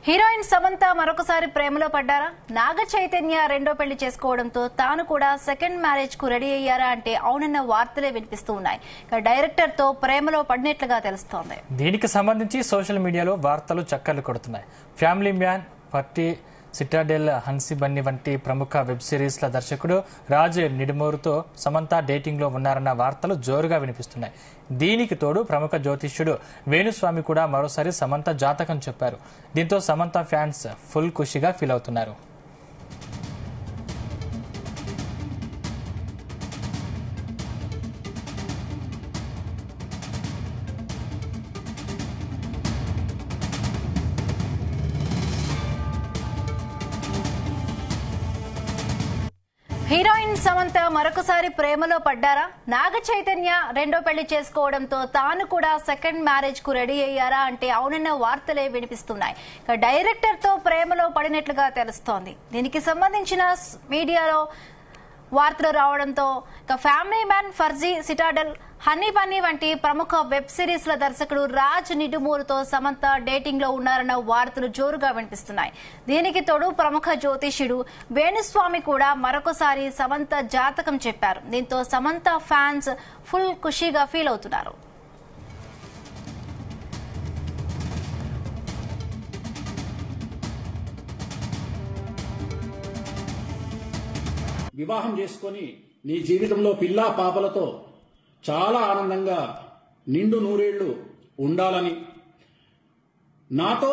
Heroine Samantha మరొకసారి ప్రేమలో పడ్డారా? నాగ చైతన్య రెండో పెళ్లి చేసుకోవడంతో తాను కూడా సెకండ్ మ్యారేజ్ కు రెడీ అయ్యారా అంటే అవునన్న వార్తలే వినిపిస్తూ ఉన్నాయి. డైరెక్టర్ తో ప్రేమలో పడినట్లుగా తెలుస్తోంది. దీనికి సంబంధించి సోషల్ మీడియాలో వార్తలు చక్కర్లు కొడుతున్నాయి. ఫ్యామిలీ మ్యాన్, పట్టి, సిటాడెల్, హన్సీ బన్నీ వంటి ప్రముఖ వెబ్ సిరీస్ల దర్శకుడు రాజ్ నిడుమూరుతో సమంత డేటింగ్ లో ఉన్నారన్న వార్తలు జోరుగా వినిపిస్తున్నాయి. దీనికి తోడు ప్రముఖ జ్యోతిష్యుడు వేణుస్వామి కూడా మరోసారి సమంత జాతకం చెప్పారు. దీంతో సమంత ఫ్యాన్స్ ఫుల్ ఖుషిగా ఫీల్ అవుతున్నారు. హీరోయిన్ సమంత మరొకసారి ప్రేమలో పడ్డారా? నాగ చైతన్య రెండో పెళ్లి చేసుకోవడంతో తాను కూడా సెకండ్ మ్యారేజ్ కు రెడీ అయ్యారా అంటే అవునన్న వార్తలే వినిపిస్తున్నాయి. డైరెక్టర్ తో ప్రేమలో పడినట్లుగా తెలుస్తోంది. దీనికి సంబంధించిన మీడియాలో వార్తలు రావడంతో family man, Farzi, Citadel, honey Bunny వంటి ప్రముఖ వెబ్ సిరీస్ల దర్శకుడు రాజ్ నిడుమూరుతో సమంత డేటింగ్ లో ఉన్నారన్న వార్తలు జోరుగా వినిపిస్తున్నాయి. దీనికి తోడు ప్రముఖ జ్యోతిష్యుడు వేణుస్వామి కూడా మరొకసారి సమంత జాతకం చెప్పారు. దీంతో సమంత ఫ్యాన్స్ ఫుల్ ఖుషీగా ఫీల్ అవుతున్నారు. వివాహం చేసుకొని నీ జీవితంలో పిల్లా పాపలతో చాలా ఆనందంగా నిండు నూరేళ్లు ఉండాలని నాతో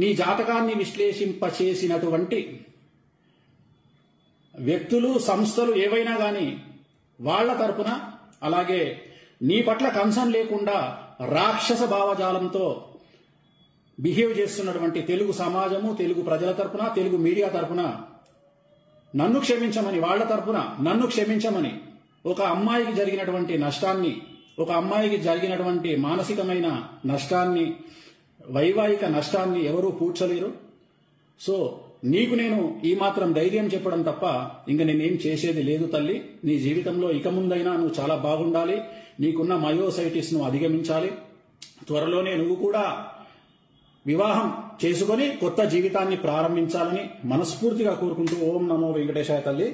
నీ జాతకాన్ని విశ్లేషింపచేసినటువంటి వ్యక్తులు, సంస్థలు ఏవైనా గాని వాళ్ల తరపున, అలాగే నీ పట్ల కన్సర్న్ లేకుండా రాక్షస భావజాలంతో బిహేవ్ చేస్తున్నటువంటి తెలుగు సమాజము, తెలుగు ప్రజల తరపున, తెలుగు మీడియా తరపున నన్ను క్షమించమని, వాళ్ల తరపున నన్ను క్షమించమని, ఒక అమ్మాయికి జరిగినటువంటి నష్టాన్ని, ఒక అమ్మాయికి జరిగినటువంటి మానసికమైన నష్టాన్ని, వైవాహిక నష్టాన్ని ఎవరూ పూడ్చలేరు. సో నీకు నేను ఈ మాత్రం ధైర్యం చెప్పడం తప్ప ఇంక నేనేం చేసేది లేదు తల్లి. నీ జీవితంలో ఇక ముందైనా నువ్వు చాలా బాగుండాలి. నీకున్న మయోసైటిస్ ను అధిగమించాలి. త్వరలోనే నువ్వు కూడా వివాహం చేసుకుని కొత్త జీవితాన్ని ప్రారంభించాలని మనస్ఫూర్తిగా కోరుకుంటూ ఓం నమో వెంకటేశాయ తల్లి.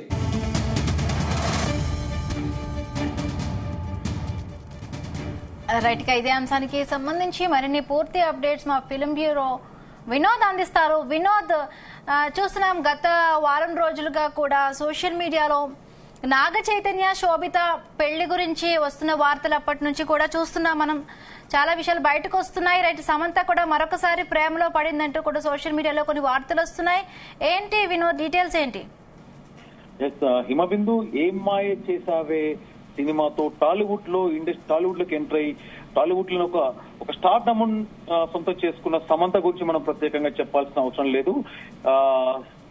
రైట్ గా ఇదే అంశానికి సంబంధించి మరిన్ని పూర్తి అప్డేట్స్ మా ఫిల్మ్ బ్యూరో వినోద్ అందిస్తారు. వినోద్, చూస్తున్నాం గత వారం రోజులుగా కూడా సోషల్ మీడియాలో నాగ చైతన్య, శోభిత పెళ్లి గురించి వస్తున్న వార్తలు అప్పటి నుంచి కూడా చూస్తున్నాం. మనం చాలా విషయాలు బయటకు వస్తున్నాయి. రైట్, సమంత కూడా మరొకసారి ప్రేమలో పడిందంటూ కూడా సోషల్ మీడియాలో కొన్ని వార్తలు వస్తున్నాయి. ఏంటి వినోద్, డీటెయిల్స్ ఏంటి? హిమబిందు, ఏం మాయ చేసావే సినిమాతో టాలీవుడ్ లోకి ఎంటర్ అయ్యి టాలీవుడ్ లో ఒక స్టార్ డమన్ సొంతం చేసుకున్న సమంత గురించి మనం ప్రత్యేకంగా చెప్పాల్సిన అవసరం లేదు.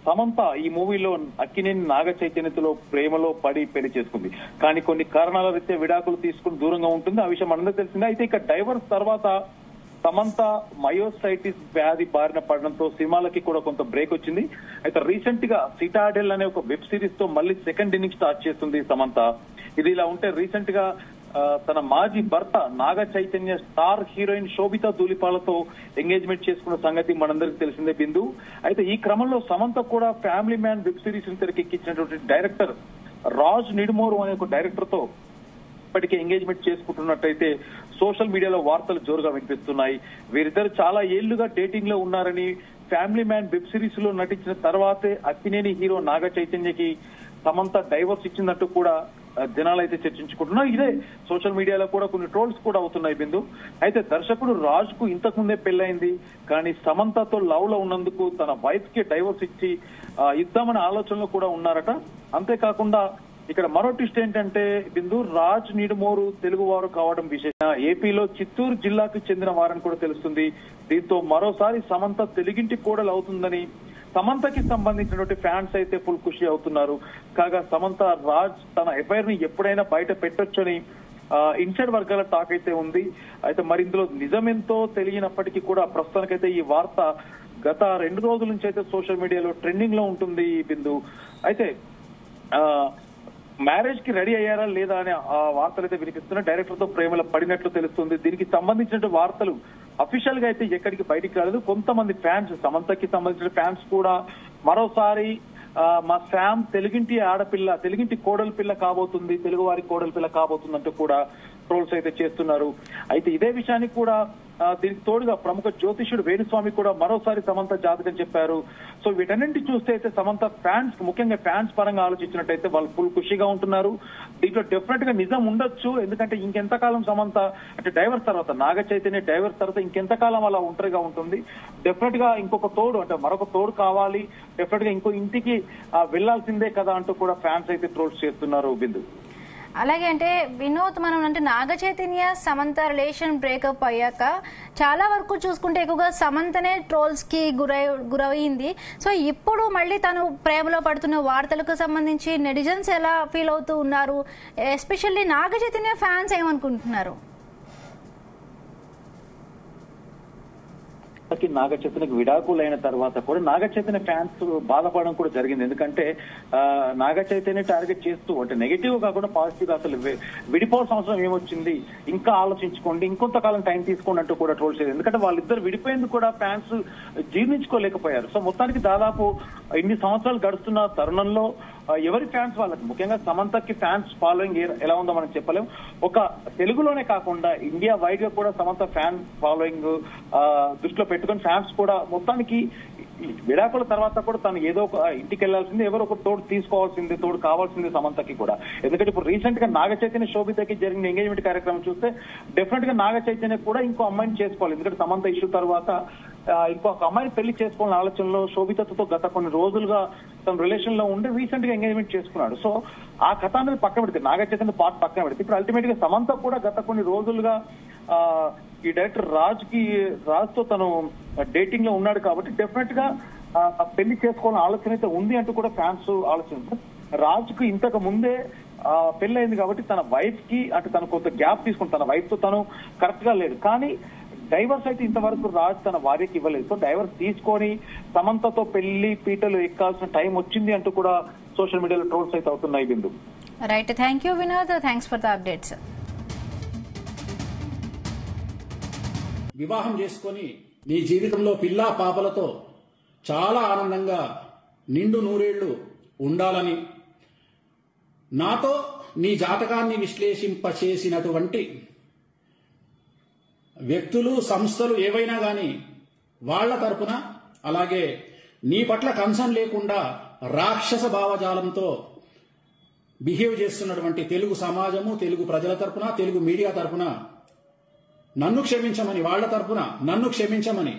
సమంత ఈ మూవీలో అక్కినేని నాగ చైతన్యతలో ప్రేమలో పడి పెళ్లి చేసుకుంది. కానీ కొన్ని కారణాల రీత్యా విడాకులు తీసుకుని దూరంగా ఉంటుంది. ఆ విషయం మనందరూ తెలిసిందే. అయితే ఇక డైవర్స్ తర్వాత సమంత మయోసైటిస్ వ్యాధి బారిన పడడంతో సినిమాలకి కూడా కొంత బ్రేక్ వచ్చింది. అయితే రీసెంట్ గా సిటాడెల్ అనే ఒక వెబ్ సిరీస్ తో మళ్ళీ సెకండ్ ఇన్నింగ్ స్టార్ట్ చేస్తుంది సమంత. ఇది ఇలా ఉంటే రీసెంట్ గా తన మాజీ భర్త నాగ చైతన్య స్టార్ హీరోయిన్ శోభిత ధూళిపాలతో ఎంగేజ్మెంట్ చేసుకున్న సంగతి మనందరికీ తెలిసిందే బిందు. అయితే ఈ క్రమంలో సమంత కూడా ఫ్యామిలీ మ్యాన్ వెబ్ సిరీస్ తెరకెక్కించినటువంటి డైరెక్టర్ రాజ్ నిడుమూరు అనే ఒక డైరెక్టర్ తో ఇప్పటికే ఎంగేజ్మెంట్ చేసుకుంటున్నట్టయితే సోషల్ మీడియాలో వార్తలు జోరుగా వినిపిస్తున్నాయి. వీరిద్దరు చాలా ఏళ్లుగా డేటింగ్ లో ఉన్నారని, ఫ్యామిలీ మ్యాన్ వెబ్ సిరీస్ లో నటించిన తర్వాతే అక్కినేని హీరో నాగ చైతన్యకి సమంత డైవర్స్ ఇచ్చిందంటూ కూడా జనాలు అయితే చర్చించుకుంటున్నారు. ఇదే సోషల్ మీడియాలో కూడా కొన్ని ట్రోల్స్ కూడా అవుతున్నాయి బిందు. అయితే దర్శకుడు రాజ్ కు ఇంతకు ముందే పెళ్లైంది, కానీ సమంతతో లవ్ లో ఉన్నందుకు తన వైఫ్ కి డైవర్స్ ఇచ్చి ఇద్దామనే ఆలోచనలో కూడా ఉన్నారట. అంతేకాకుండా ఇక్కడ మరో ట్విస్ట్ ఏంటంటే బిందు, రాజ్ నిడుమూరు తెలుగు వారు కావడం విశేషం. ఏపీలో చిత్తూరు జిల్లాకు చెందిన వారని కూడా తెలుస్తుంది. దీంతో మరోసారి సమంత తెలుగింటి కోడలు అవుతుందని సమంతకి సంబంధించినటువంటి ఫ్యాన్స్ అయితే ఫుల్ ఖుషి అవుతున్నారు. కాగా సమంత రాజ్ తన ఎఫ్ఐఆర్ ని ఎప్పుడైనా బయట పెట్టొచ్చని ఇన్సైడ్ వర్గాల టాక్ అయితే ఉంది. అయితే మరి ఇందులో నిజమెంతో తెలియనప్పటికీ కూడా ప్రస్తుతానికైతే ఈ వార్త గత 2 రోజుల నుంచి అయితే సోషల్ మీడియాలో ట్రెండింగ్ లో ఉంటుంది బిందు. అయితే మ్యారేజ్ కి రెడీ అయ్యారా లేదా అనే వార్తలు అయితే వినిపిస్తున్నాయి. డైరెక్టర్ తో ప్రేమలో పడినట్లు తెలుస్తుంది. దీనికి సంబంధించిన వార్తలు అఫీషియల్ గా అయితే ఎక్కడికి బయటికి రాలేదు. కొంతమంది ఫ్యాన్స్, సమంతకి సంబంధించిన ఫ్యాన్స్ కూడా మరోసారి మా శామ్ తెలుగింటి ఆడపిల్ల, తెలుగింటి కోడలి పిల్ల కాబోతుంది, తెలుగు వారి కోడలి పిల్ల కాబోతుంది అంటూ కూడా ట్రోల్స్ అయితే చేస్తున్నారు. అయితే ఇదే విషయానికి కూడా దీనికి తోడుగా ప్రముఖ జ్యోతిష్యుడు వేణుస్వామి కూడా మరోసారి సమంత జాతకం చెప్పారు. సో వీటన్నింటి చూస్తే అయితే సమంత ఫ్యాన్స్, ముఖ్యంగా ఫ్యాన్స్ పరంగా ఆలోచించినట్టయితే వాళ్ళు ఫుల్ ఖుషిగా ఉంటున్నారు. దీంట్లో డెఫినెట్ గా నిజం ఉండొచ్చు. ఎందుకంటే ఇంకెంతకాలం సమంత అంటే డైవర్స్ తర్వాత, నాగ చైతన్య డైవర్స్ తర్వాత ఇంకెంతకాలం అలా ఒంటరిగా ఉంటుంది. డెఫినెట్ గా ఇంకొక తోడు అంటే మరొక తోడు కావాలి, డెఫినెట్ గా ఇంకో ఇంటికి వెళ్లాల్సిందే కదా అంటూ కూడా ఫ్యాన్స్ అయితే ట్రోల్స్ చేస్తున్నారు. బిందు అలాగే అంటే వినోద్, మనం అంటే నాగ చైతన్య సమంత రిలేషన్ బ్రేకప్ అయ్యాక చాలా వరకు చూసుకుంటే ఎక్కువగా సమంతనే ట్రోల్స్ కి గురయింది. సో ఇప్పుడు మళ్ళీ తను ప్రేమలో పడుతున్న వార్తలకు సంబంధించి నెటిజన్స్ ఎలా ఫీల్ అవుతూ ఉన్నారు, ఎస్పెషల్లీ నాగ చైతన్య ఫ్యాన్స్ ఏమనుకుంటున్నారు? నాగ చైతన్యకి విడాకులైన తర్వాత కూడా నాగ చైతన్య ఫ్యాన్స్ బాధపడడం కూడా జరిగింది. ఎందుకంటే నాగ చైతన్య టార్గెట్ చేస్తూ అంటే నెగిటివ్ కాకుండా పాజిటివ్ గా అసలు విడిపోవాల్సిన అవసరం ఏమొచ్చింది, ఇంకా ఆలోచించుకోండి, ఇంకొంతకాలం టైం తీసుకోండి అంటూ కూడా ట్రోల్ చేయలేదు. ఎందుకంటే వాళ్ళిద్దరు విడిపోయేందుకు కూడా ఫ్యాన్స్ జీర్ణించుకోలేకపోయారు. సో మొత్తానికి దాదాపు ఇన్ని సంవత్సరాలు గడుస్తున్న తరుణంలో ఎవరి ఫ్యాన్స్ వాళ్ళకి, ముఖ్యంగా సమంతకి ఫ్యాన్స్ ఫాలోయింగ్ ఎలా ఉందో మనం చెప్పలేం. ఒక తెలుగులోనే కాకుండా ఇండియా వైడ్ గా కూడా సమంత ఫ్యాన్ ఫాలోయింగ్ దృష్టిలో పెట్టుకుని ఫ్యాన్స్ కూడా మొత్తానికి విడాకుల తర్వాత కూడా తను ఏదో ఒక ఇంటికి వెళ్లాల్సింది, ఎవరో ఒక తోడు తీసుకోవాల్సింది, తోడు కావాల్సింది సమంతకి కూడా. ఎందుకంటే ఇప్పుడు రీసెంట్ గా నాగ చైతన్య శోభితకి జరిగిన ఎంగేజ్మెంట్ కార్యక్రమం చూస్తే డెఫినెట్ గా నాగ చైతన్య కూడా ఇంకో అమ్మాయిని చేసుకోవాలి. ఎందుకంటే సమంత ఇష్యూ తర్వాత ఇంకొక అమ్మాయిని పెళ్లి చేసుకోవాలని ఆలోచనలో శోభితతో గత కొన్ని రోజులుగా తన రిలేషన్ లో ఉండి రీసెంట్ గా ఎంగేజ్మెంట్ చేసుకున్నాడు. సో ఆ కథ అనేది పక్కన పెడితే, నాగ చైతన్య పార్ట్ పక్కన పెడితే, ఇప్పుడు అల్టిమేట్ గా సమంత కూడా గత కొన్ని రోజులుగా ఈ డైరెక్టర్ రాజ్ తో తను డేటింగ్ లో ఉన్నాడు కాబట్టి డెఫినెట్ గా పెళ్లి చేసుకోవాలని ఆలోచన అయితే ఉంది అంటూ కూడా ఫ్యాన్స్ ఆలోచిస్తారు. రాజ్ కు ఇంతకు ముందే పెళ్లి అయింది కాబట్టి తన వైఫ్ కి అంటే తను కొంత గ్యాప్ తీసుకుని తన వైఫ్ తో తను కరెక్ట్ గా లేదు. కానీ డైవర్స్ అయితే ఇంతవరకు రాజ్ తన భార్యకి ఇవ్వలేదు. సో డైవర్స్ తీసుకొని సమంతతో పెళ్లి పీటలు ఎక్కాల్సిన టైం వచ్చింది అంటూ కూడా సోషల్ మీడియాలో ట్రోల్స్ అయితే అవుతున్నాయి. Bindu right, thank you Vinod, thanks for the updates. వివాహం చేసుకొని నీ జీవితంలో పిల్లా పాపలతో చాలా ఆనందంగా నిండు నూరేళ్లు ఉండాలని, నాతో నీ జాతకాన్ని విశ్లేషింపచేసినటువంటి వ్యక్తులు, సంస్థలు ఏవైనా గాని వాళ్ల తరపున, అలాగే నీ పట్ల కన్సర్న్ లేకుండా రాక్షస భావజాలంతో బిహేవ్ చేస్తున్నటువంటి తెలుగు సమాజము, తెలుగు ప్రజల తరపున, తెలుగు మీడియా తరపున నన్ను క్షమించమని, వాళ్ల తరపున నన్ను క్షమించమని,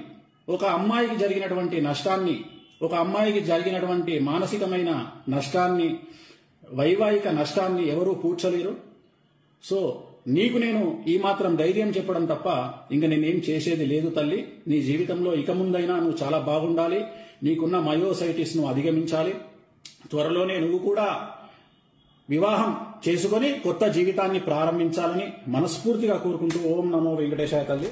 ఒక అమ్మాయికి జరిగినటువంటి నష్టాన్ని, ఒక అమ్మాయికి జరిగినటువంటి మానసికమైన నష్టాన్ని, వైవాహిక నష్టాన్ని ఎవరూ పూడ్చలేరు. సో నీకు నేను ఈ మాత్రం ధైర్యం చెప్పడం తప్ప ఇంక నేనేం చేసేది లేదు తల్లి. నీ జీవితంలో ఇక ముందైనా నువ్వు చాలా బాగుండాలి, నీకున్న మయోసైటిస్ ను అధిగమించాలి. త్వరలోనే నువ్వు కూడా వివాహం చేసుకుని కొత్త జీవితాన్ని ప్రారంభించాలని మనస్ఫూర్తిగా కోరుకుంటూ ఓం నమో వెంకటేశాయ తల్లి.